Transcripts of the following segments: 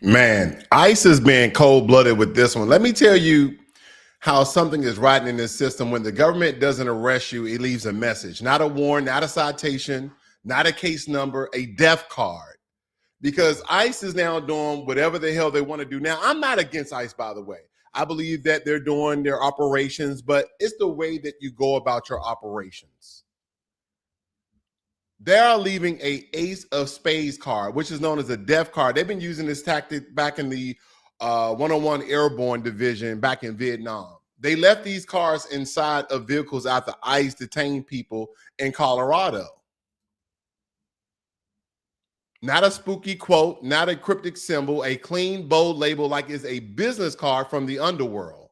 Man, ICE has been cold-blooded with this one. Let me tell you how something is rotten in this system. When the government doesn't arrest you, it leaves a message, not a warrant, not a citation, not a case number, a death card. Because ICE is now doing whatever the hell they want to do. Now, I'm not against ICE, by the way. I believe that they're doing their operations, but it's the way that you go about your operations. They are leaving a Ace of Spades card, which is known as a death card. They've been using this tactic back in the 101 Airborne Division back in Vietnam. They left these cards inside of vehicles after ICE detained people in Colorado. Not a spooky quote, not a cryptic symbol, a clean, bold label like it's a business card from the underworld.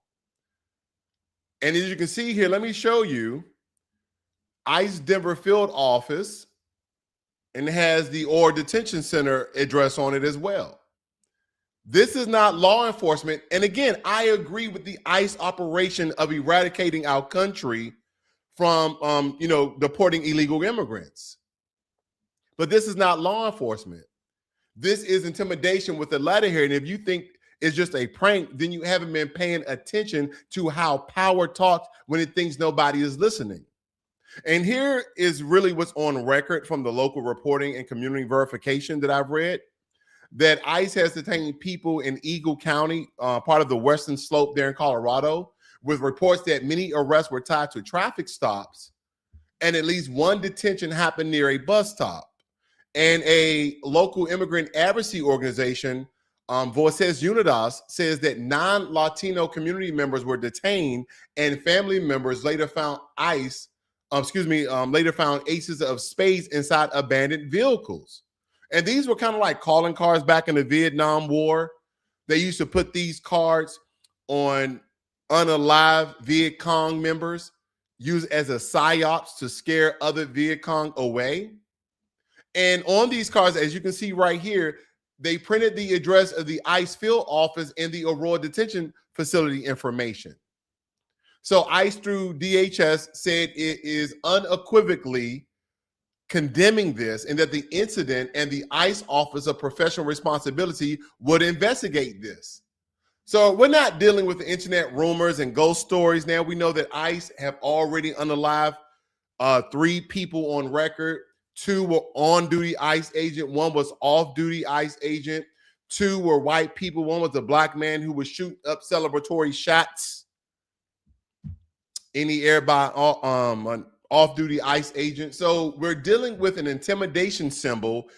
And as you can see here, let me show you ICE Denver field office, and it has the Aurora Detention Center address on it as well. This is not law enforcement. And again, I agree with the ICE operation of eradicating our country from, deporting illegal immigrants. But this is not law enforcement. This is intimidation with the letter here. And if you think it's just a prank, then you haven't been paying attention to how power talks when it thinks nobody is listening. And here is really what's on record from the local reporting and community verification that I've read, that ICE has detained people in Eagle County, part of the Western Slope there in Colorado, with reports that many arrests were tied to traffic stops, and at least one detention happened near a bus stop. And a local immigrant advocacy organization, Voces Unidas, says that non-Latino community members were detained, and family members later found later found aces of spades inside abandoned vehicles. And these were kind of like calling cards back in the Vietnam War. They used to put these cards on unalive Viet Cong members, used as a PsyOps to scare other Viet Cong away. And on these cards, as you can see right here, they printed the address of the ICE field office and the Aurora detention facility information. So ICE through DHS said it is unequivocally condemning this, and that the incident and the ICE Office of Professional Responsibility would investigate this. So we're not dealing with the internet rumors and ghost stories now. We know that ICE have already unalived 3 people on record. 2 were on-duty ICE agent. 1 was off-duty ICE agent. 2 were white people. 1 was a black man who was shooting up celebratory shots in the air by an off-duty ICE agent. So we're dealing with an intimidation symbol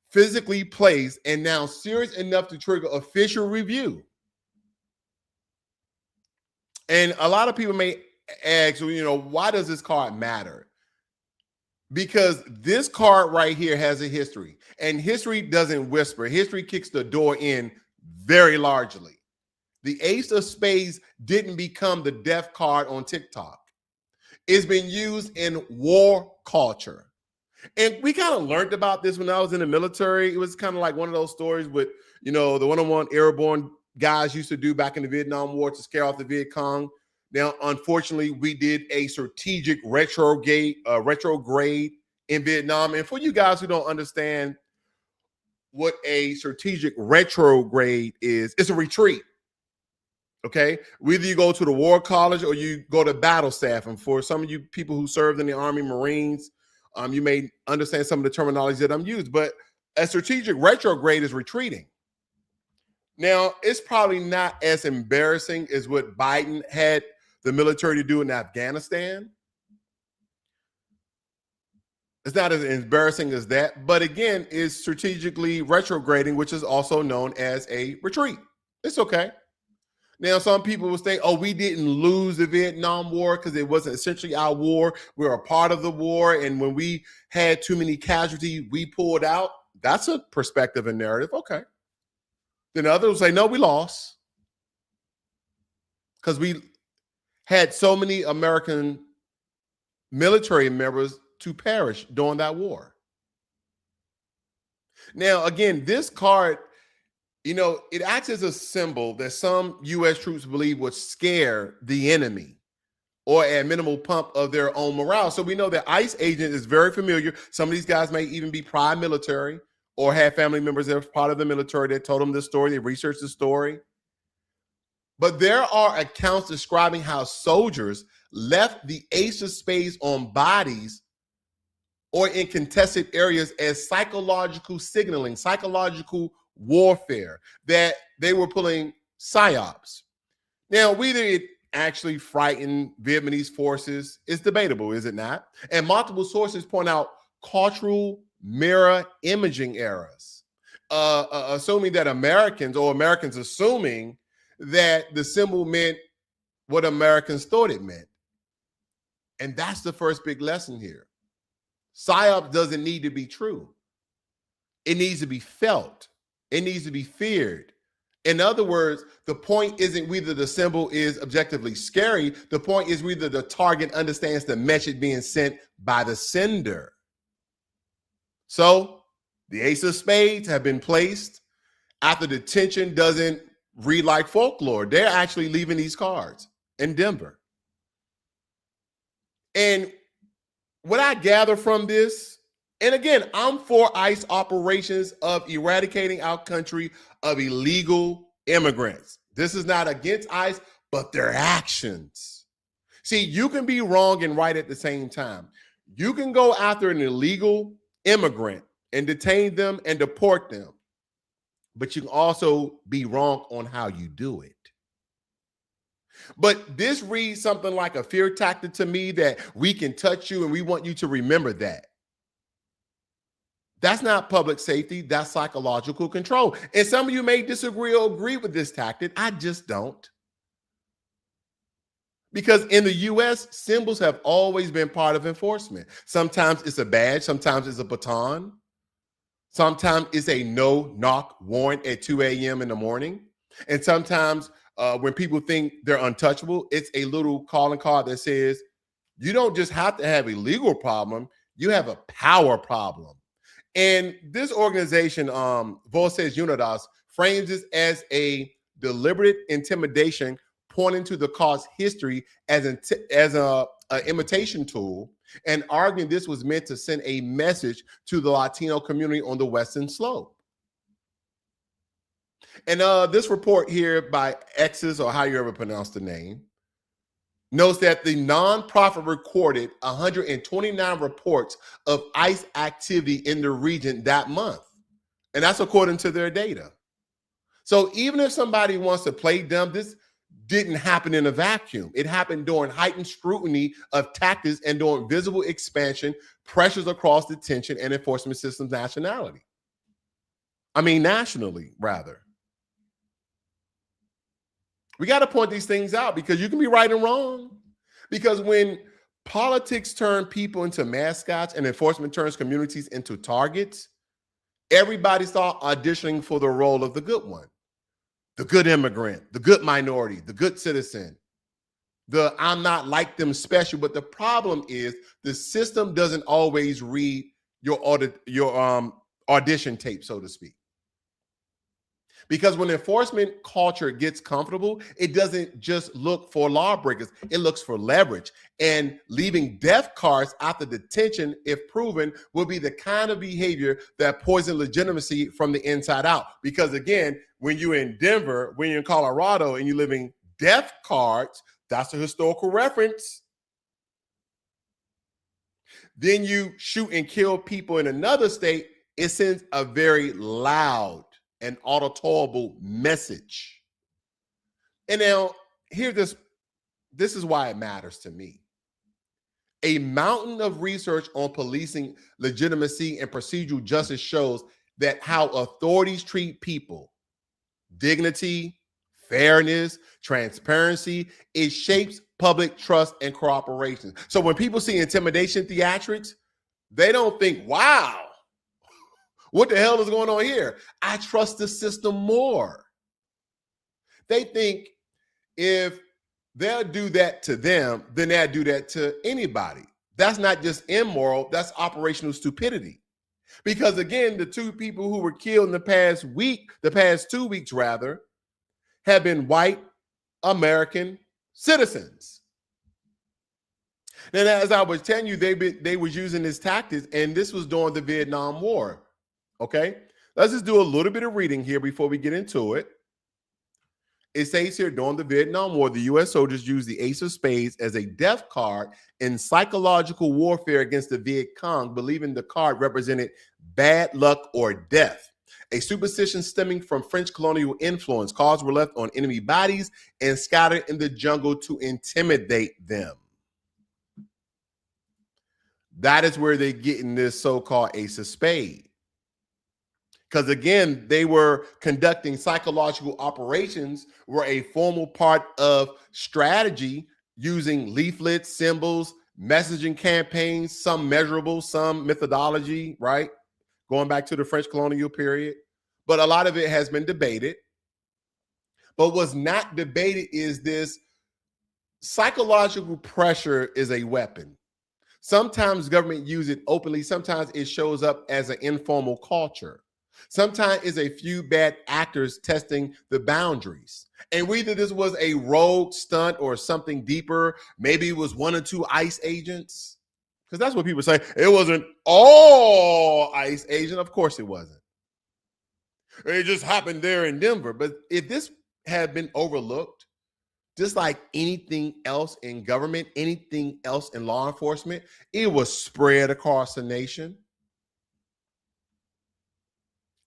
physically placed and now serious enough to trigger official review. And a lot of people may ask, why does this card matter? Because this card right here has a history, and history doesn't whisper. History kicks the door in very largely. The Ace of Spades didn't become the death card on TikTok. It's been used in war culture. And we kind of learned about this when I was in the military. It was kind of like one of those stories with, the 101 Airborne guys used to do back in the Vietnam War to scare off the Viet Cong. Now, unfortunately, we did a strategic retrograde in Vietnam. And for you guys who don't understand what a strategic retrograde is, it's a retreat. Okay, whether you go to the War College or you go to battle staff. And for some of you people who served in the Army, Marines, you may understand some of the terminology that I'm using. But a strategic retrograde is retreating. Now, it's probably not as embarrassing as what Biden had the military to do in Afghanistan. It's not as embarrassing as that, but again, it's strategically retrograding, which is also known as a retreat. It's okay. Now, some people will say, we didn't lose the Vietnam War because it wasn't essentially our war. We were a part of the war, and when we had too many casualties, we pulled out. That's a perspective and narrative. Okay. Then others will say, no, we lost because we had so many American military members to perish during that war. Now, again, this card, it acts as a symbol that some U.S. troops believe would scare the enemy or at minimal pump of their own morale. So we know that ICE agent is very familiar. Some of these guys may even be prior military or had family members that were part of the military that told them this story. They researched the story. But there are accounts describing how soldiers left the Ace of Spades on bodies or in contested areas as psychological signaling, psychological warfare, that they were pulling PsyOps. Now, whether it actually frightened Vietnamese forces is debatable, is it not? And multiple sources point out cultural mirror imaging errors, assuming that Americans assuming that the symbol meant what Americans thought it meant. And that's the first big lesson here. PsyOps doesn't need to be true. It needs to be felt. It needs to be feared. In other words, the point isn't whether the symbol is objectively scary. The point is whether the target understands the message being sent by the sender. So the Ace of Spades have been placed after detention doesn't read like folklore. They're actually leaving these cards in Denver. And what I gather from this, and again, I'm for ICE operations of eradicating our country of illegal immigrants. This is not against ICE, but their actions. See, you can be wrong and right at the same time. You can go after an illegal immigrant and detain them and deport them, but you can also be wrong on how you do it. But this reads something like a fear tactic to me, that we can touch you and we want you to remember that. That's not public safety. That's psychological control. And some of you may disagree or agree with this tactic. I just don't. Because in the US, symbols have always been part of enforcement. Sometimes it's a badge. Sometimes it's a baton. Sometimes it's a no-knock warrant at 2 a.m. in the morning. And sometimes when people think they're untouchable, it's a little calling card that says, you don't just have to have a legal problem, you have a power problem. And this organization, Voces Unidas, frames this as a deliberate intimidation, pointing to the cause history as an imitation tool, and arguing this was meant to send a message to the Latino community on the Western Slope. And this report here by X's, or how you ever pronounce the name, notes that the nonprofit recorded 129 reports of ICE activity in the region that month. And that's according to their data. So even if somebody wants to play dumb, this didn't happen in a vacuum. It happened during heightened scrutiny of tactics and during visible expansion, pressures across detention and enforcement systems nationally, rather. We got to point these things out, because you can be right and wrong. Because when politics turn people into mascots and enforcement turns communities into targets, everybody starts auditioning for the role of the good one, the good immigrant, the good minority, the good citizen, the I'm not like them special. But the problem is the system doesn't always read your audition tape, so to speak. Because when enforcement culture gets comfortable, it doesn't just look for lawbreakers, it looks for leverage. And leaving death cards after detention, if proven, will be the kind of behavior that poisons legitimacy from the inside out. Because again, when you're in Denver, when you're in Colorado, and you're living death cards, that's a historical reference. Then you shoot and kill people in another state, it sends a very loud and auditable message. And now this is why it matters to me. A mountain of research on policing legitimacy and procedural justice shows that how authorities treat people, dignity, fairness, transparency, it shapes public trust and cooperation. So when people see intimidation theatrics, they don't think, wow, what the hell is going on here? I trust the system more. They think if they'll do that to them, then they'll do that to anybody. That's not just immoral, that's operational stupidity. Because again, the two people who were killed in the past 2 weeks rather, have been white American citizens. And as I was telling you, they was using this tactics, and this was during the Vietnam War. Okay, let's just do a little bit of reading here before we get into it. It says here, during the Vietnam War, the U.S. soldiers used the Ace of Spades as a death card in psychological warfare against the Viet Cong, believing the card represented bad luck or death. A superstition stemming from French colonial influence. Cards were left on enemy bodies and scattered in the jungle to intimidate them. That is where they're getting this so-called Ace of Spades. Because again, they were conducting psychological operations, were a formal part of strategy using leaflets, symbols, messaging campaigns, some measurable, some methodology, right? Going back to the French colonial period. But a lot of it has been debated. But what's not debated is this: psychological pressure is a weapon. Sometimes government use it openly. Sometimes it shows up as an informal culture. Sometimes it's a few bad actors testing the boundaries. And whether this was a rogue stunt or something deeper, maybe it was one or two ICE agents, because that's what people say. It wasn't all ICE agent. Of course it wasn't. It just happened there in Denver. But if this had been overlooked, just like anything else in government, anything else in law enforcement, it was spread across the nation.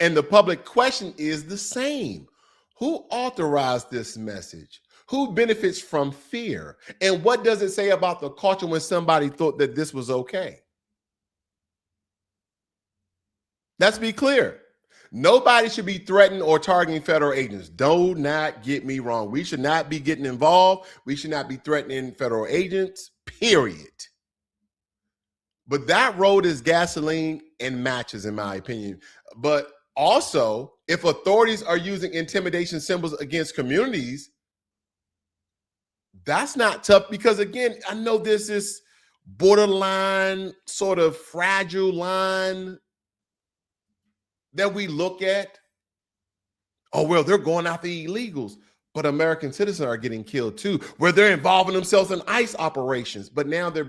And the public question is the same. Who authorized this message? Who benefits from fear? And what does it say about the culture when somebody thought that this was okay? Let's be clear. Nobody should be threatening or targeting federal agents. Do not get me wrong. We should not be getting involved. We should not be threatening federal agents, period. But that road is gasoline and matches, in my opinion. But also, if authorities are using intimidation symbols against communities, that's not tough, because again, I know there's this borderline, sort of fragile line that we look at. Oh, well, they're going after illegals, but American citizens are getting killed too, where they're involving themselves in ICE operations, but now they're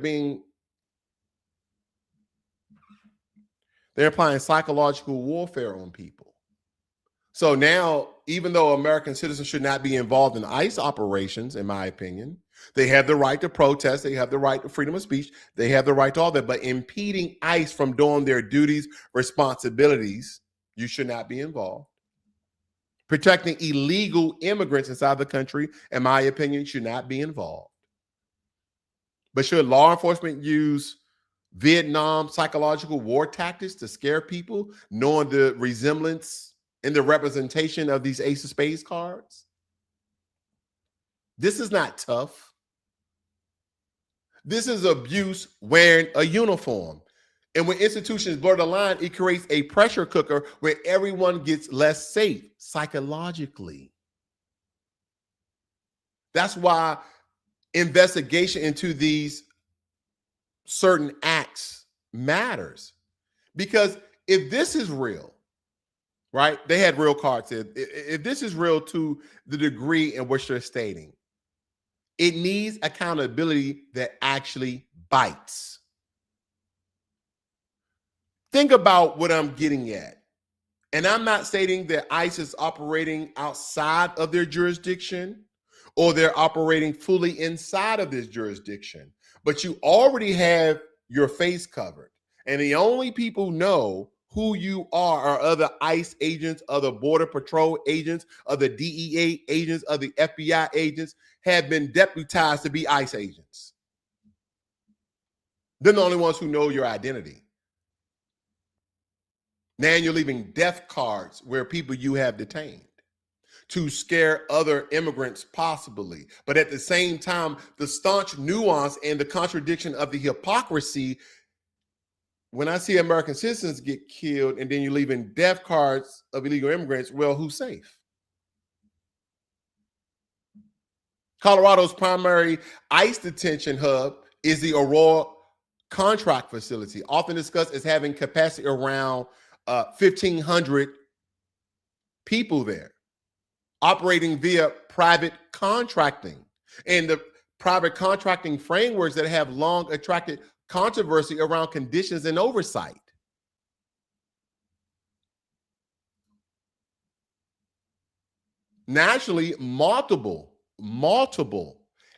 applying psychological warfare on people. So now, even though American citizens should not be involved in ICE operations, in my opinion, they have the right to protest, they have the right to freedom of speech, they have the right to all that, but impeding ICE from doing their duties, responsibilities, you should not be involved. Protecting illegal immigrants inside the country, in my opinion, should not be involved. But should law enforcement use Vietnam psychological war tactics to scare people, knowing the resemblance in the representation of these Ace of Spades cards? This is not tough. This is abuse wearing a uniform. And when institutions blur the line, it creates a pressure cooker where everyone gets less safe psychologically. That's why investigation into these certain acts matters. Because if this is real, right? They had real cards here. If this is real to the degree in which they're stating, it needs accountability that actually bites. Think about what I'm getting at. And I'm not stating that ICE is operating outside of their jurisdiction or they're operating fully inside of this jurisdiction, but you already have your face covered. And the only people know who you are other ICE agents, other Border Patrol agents, other DEA agents, other FBI agents have been deputized to be ICE agents. They're the only ones who know your identity. Now you're leaving death cards where people you have detained to scare other immigrants possibly. But at the same time, the staunch nuance and the contradiction of the hypocrisy, when I see American citizens get killed and then you're leaving death cards of illegal immigrants, well, who's safe? Colorado's primary ICE detention hub is the Aurora contract facility, often discussed as having capacity around 1,500 people there, operating via private contracting. And the private contracting frameworks that have long attracted controversy around conditions and oversight. Nationally, multiple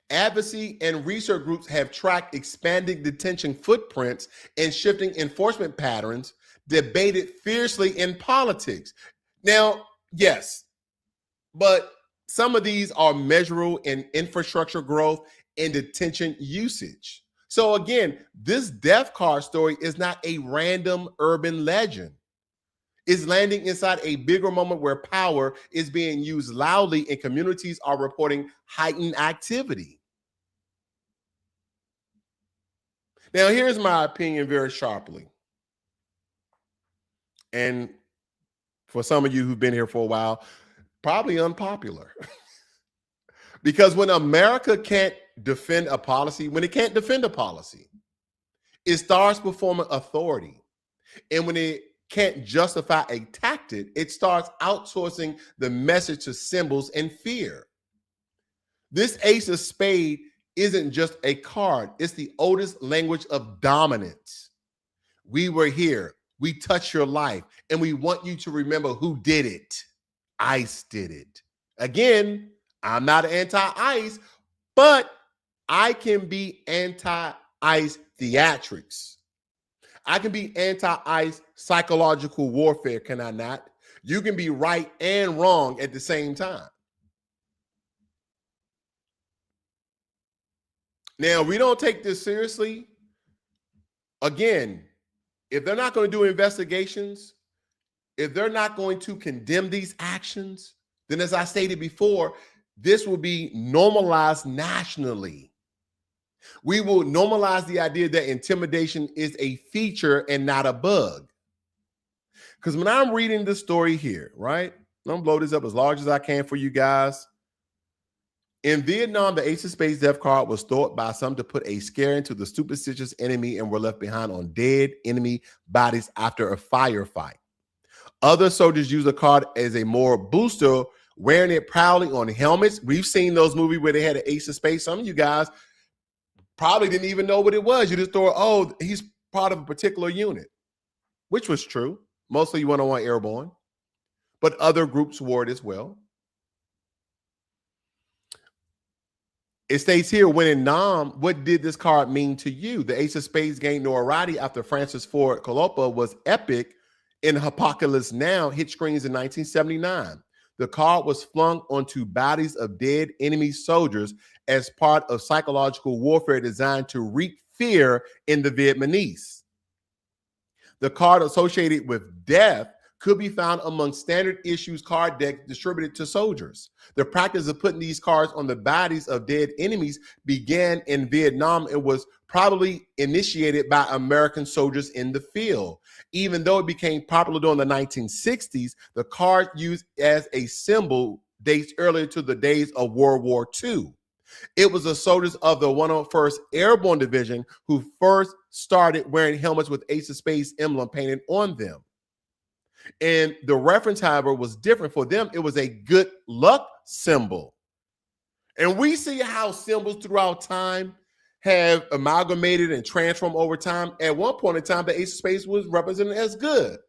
advocacy and research groups have tracked expanding detention footprints and shifting enforcement patterns, debated fiercely in politics. Now, yes, but some of these are measurable in infrastructure growth and detention usage. So again, this death card story is not a random urban legend. It's landing inside a bigger moment where power is being used loudly and communities are reporting heightened activity. Now, here's my opinion very sharply. And for some of you who've been here for a while, probably unpopular. Because when America can't defend a policy, when it can't defend a policy, it starts performing authority. And when it can't justify a tactic, it starts outsourcing the message to symbols and fear. This Ace of Spades isn't just a card, it's the oldest language of dominance. We were here, we touched your life, and we want you to remember who did it. ICE did it. Again, I'm not anti-ICE, but I can be anti-ICE theatrics. I can be anti-ICE psychological warfare, can I not? You can be right and wrong at the same time. Now, we don't take this seriously. Again, if they're not going to do investigations, if they're not going to condemn these actions, then as I stated before, this will be normalized nationally. We will normalize the idea that intimidation is a feature and not a bug. Because when I'm reading this story here, right? I'm gonna blow this up as large as I can for you guys. In Vietnam, the Ace of Spades death card was thought by some to put a scare into the superstitious enemy and were left behind on dead enemy bodies after a firefight. Other soldiers use the card as a moral booster, wearing it proudly on helmets. We've seen those movies where they had an Ace of Spades. Some of you guys probably didn't even know what it was. You just thought, oh, he's part of a particular unit, which was true. Mostly 101 Airborne, but other groups wore it as well. It states here, when in Nam, what did this card mean to you? The Ace of Spades gained notoriety after Francis Ford Coppola was epic in Apocalypse Now hit screens in 1979. The card was flung onto bodies of dead enemy soldiers as part of psychological warfare designed to wreak fear in the Vietnamese. The card associated with death could be found among standard issues card decks distributed to soldiers. The practice of putting these cards on the bodies of dead enemies began in Vietnam and was probably initiated by American soldiers in the field. Even though it became popular during the 1960s, the card used as a symbol dates earlier to the days of World War II. It was the soldiers of the 101st Airborne Division who first started wearing helmets with Ace of Spades emblem painted on them. And the reference, however, was different. For them, it was a good luck symbol. And we see how symbols throughout time have amalgamated and transformed over time. At one point in time, the Ace of Spades was represented as good.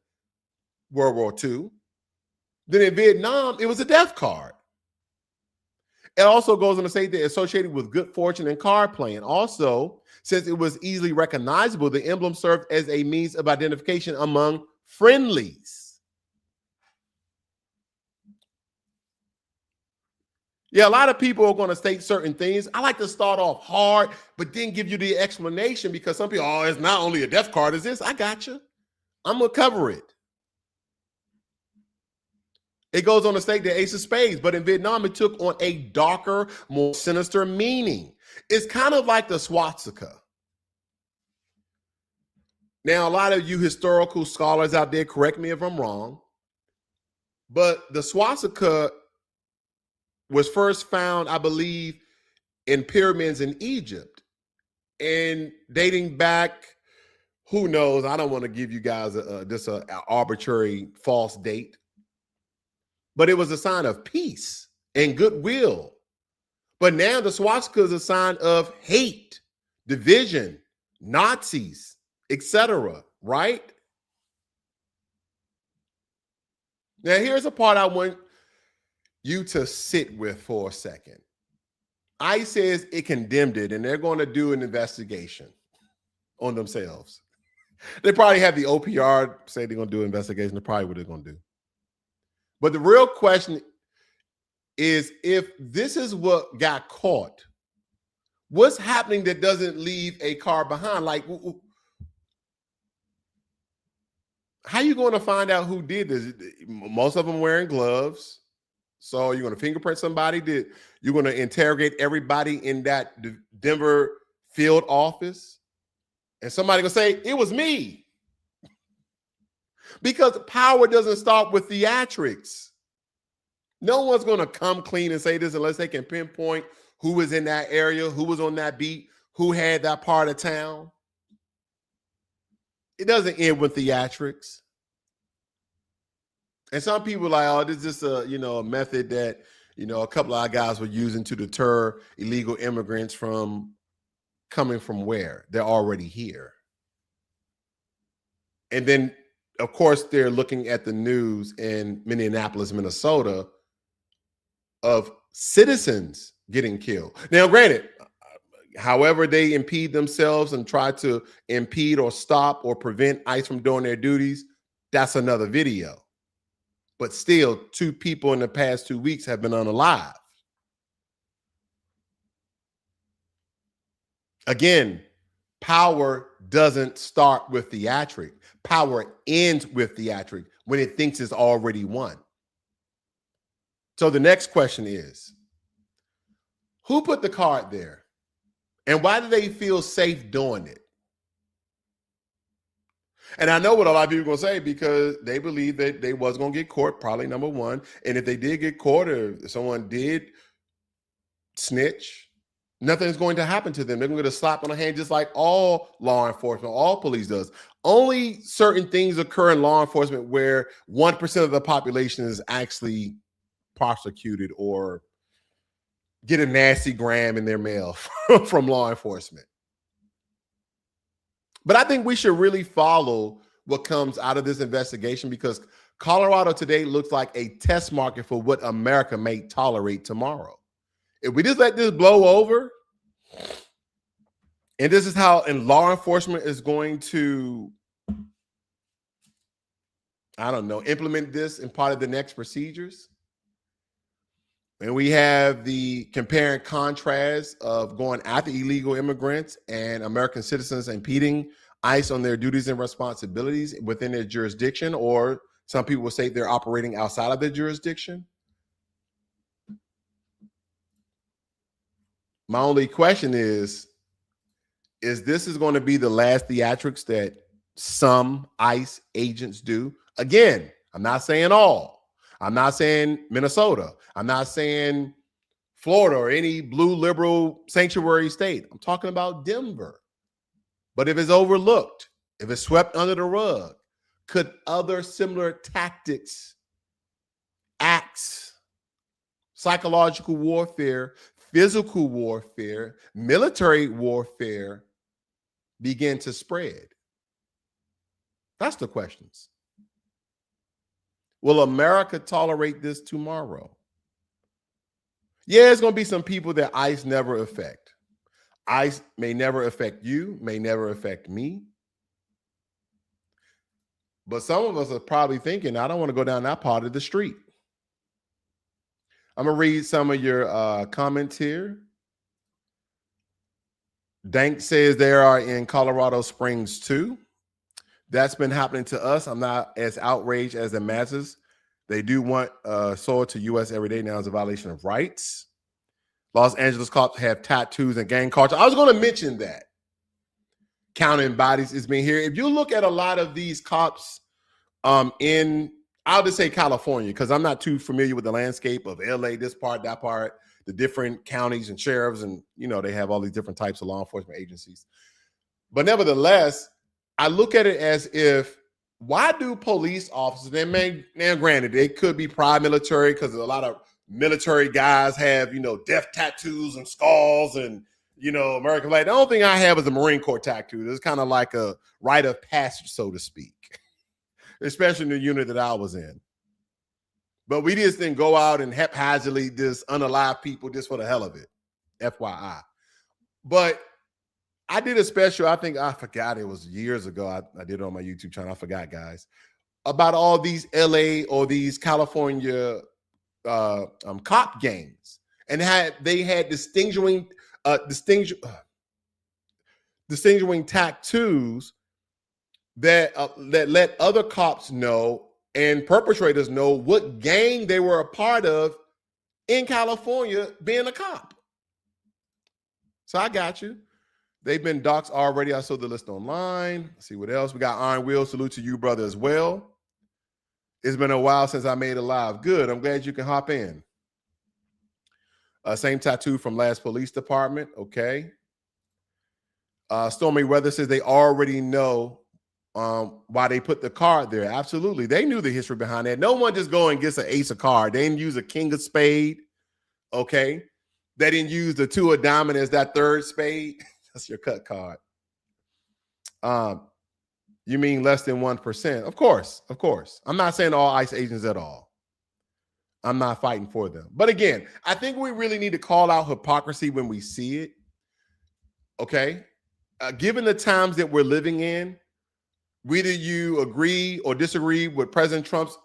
World War II. Then in Vietnam, it was a death card. It also goes on to say that associated with good fortune and card playing. Also, since it was easily recognizable, the emblem served as a means of identification among friendlies. Yeah, a lot of people are going to state certain things. I like to start off hard, but then give you the explanation, because some people, oh, it's not only a death card, it's this. I got you. I'm going to cover it. It goes on to state the Ace of Spades, but in Vietnam, it took on a darker, more sinister meaning. It's kind of like the swastika. Now, a lot of you historical scholars out there, correct me if I'm wrong, but the swastika was first found, I believe, in pyramids in Egypt. And dating back, who knows, I don't want to give you guys just an arbitrary false date, but it was a sign of peace and goodwill. But now the swastika is a sign of hate, division, Nazis, etc., right? Now, here's a part I want you to sit with for a second. ICE says it condemned it, and they're going to do an investigation on themselves. They probably have the OPR say they're going to do an investigation. That's probably what they're going to do. But the real question is, if this is what got caught, what's happening that doesn't leave a car behind? Like, how are you going to find out who did this? Most of them wearing gloves. So you're going to fingerprint somebody? You're going to interrogate everybody in that Denver field office? And somebody going to say, it was me. Because power doesn't start with theatrics. No one's going to come clean and say this unless they can pinpoint who was in that area, who was on that beat, who had that part of town. It doesn't end with theatrics. And some people are like, oh, this is just a method that, a couple of our guys were using to deter illegal immigrants from coming from where? They're already here. And then, of course, they're looking at the news in Minneapolis, Minnesota, of citizens getting killed. Now, granted, however they impede themselves and try to impede or stop or prevent ICE from doing their duties, that's another video. But still, 2 people in the past 2 weeks have been unalive. Again, power doesn't start with theatric. Power ends with theatric when it thinks it's already won. So the next question is, who put the card there? And why do they feel safe doing it? And I know what a lot of people are going to say, because they believe that they was going to get caught, probably number one. And if they did get caught, or if someone did snitch, nothing's going to happen to them. They're going to get a slap on the hand, just like all law enforcement, all police does. Only certain things occur in law enforcement where 1% of the population is actually prosecuted or get a nasty gram in their mail from law enforcement. But I think we should really follow what comes out of this investigation, because Colorado today looks like a test market for what America may tolerate tomorrow. If we just let this blow over, and this is how law enforcement is going to, implement this in part of the next procedures. And we have the compare and contrast of going after illegal immigrants and American citizens impeding ICE on their duties and responsibilities within their jurisdiction, or some people will say they're operating outside of their jurisdiction. My only question is this is going to be the last theatrics that some ICE agents do? Again, I'm not saying all. I'm not saying Minnesota. I'm not saying Florida or any blue liberal sanctuary state. I'm talking about Denver. But if it's overlooked, if it's swept under the rug, could other similar tactics, acts, psychological warfare, physical warfare, military warfare begin to spread? That's the questions. Will America tolerate this tomorrow? Yeah, there's going to be some people that ICE never affect. ICE may never affect you, may never affect me. But some of us are probably thinking, I don't want to go down that part of the street. I'm going to read some of your comments here. Dank says there are in Colorado Springs too. That's been happening to us. I'm not as outraged as the masses. They do want sold to U.S. every day now as a violation of rights. Los Angeles cops have tattoos and gang culture. I was going to mention that. Counting bodies is being here. If you look at a lot of these cops in, I'll just say California, because I'm not too familiar with the landscape of LA, this part, that part, the different counties and sheriffs, and they have all these different types of law enforcement agencies. But nevertheless, I look at it as if, why do police officers, now granted, they could be private military, because a lot of military guys have, death tattoos and skulls and, American flag. The only thing I have is a Marine Corps tattoo. It's kind of like a rite of passage, so to speak, especially in the unit that I was in. But we just didn't go out and haphazardly just unalive people just for the hell of it. FYI. But I did a special, I forgot, it was years ago. I did it on my YouTube channel. I forgot, guys, about all these LA or these California cop gangs, and they had distinguishing tattoos that let other cops know and perpetrators know what gang they were a part of in California being a cop. So I got you. They've been doxxed already. I saw the list online. Let's see what else. We got Iron Will. Salute to you, brother, as well. It's been a while since I made it live. Good. I'm glad you can hop in. Same tattoo from last police department. Okay. Stormy Weather says they already know why they put the card there. Absolutely. They knew the history behind that. No one just go and gets an ace of card. They didn't use a king of spade. Okay. They didn't use the two of diamond as that third spade. That's your cut card. You mean less than 1%? Of course. Of course. I'm not saying all ICE agents at all. I'm not fighting for them. But again, I think we really need to call out hypocrisy when we see it. Okay. Given the times that we're living in, whether you agree or disagree with President Trump's,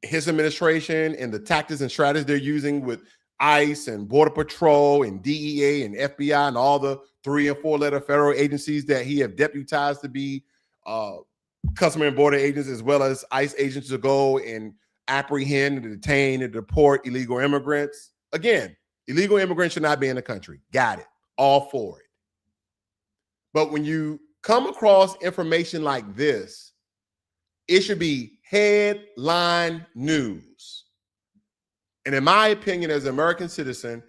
his administration and the tactics and strategies they're using with ICE and Border Patrol and DEA and FBI and all the 3- and 4-letter federal agencies that he have deputized to be Customs and Border agents, as well as ICE agents to go and apprehend and detain and deport illegal immigrants. Again, illegal immigrants should not be in the country. Got it. All for it. But when you come across information like this, it should be headline news. And in my opinion, as an American citizen,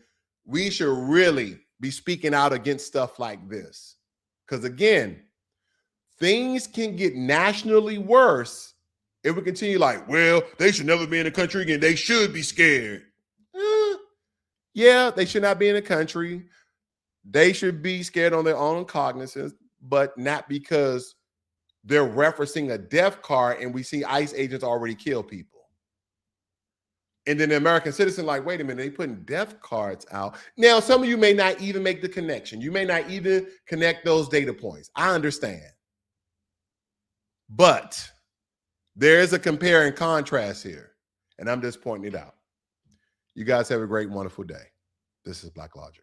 we should really be speaking out against stuff like this. Because again, things can get nationally worse if we continue like, well, they should never be in the country again. They should be scared. Yeah, they should not be in the country. They should be scared on their own cognizance, but not because they're referencing a death card and we see ICE agents already kill people. And then the American citizen like, wait a minute, they putting death cards out. Now, some of you may not even make the connection. You may not even connect those data points. I understand. But there is a compare and contrast here, and I'm just pointing it out. You guys have a great, wonderful day. This is Blacklogic.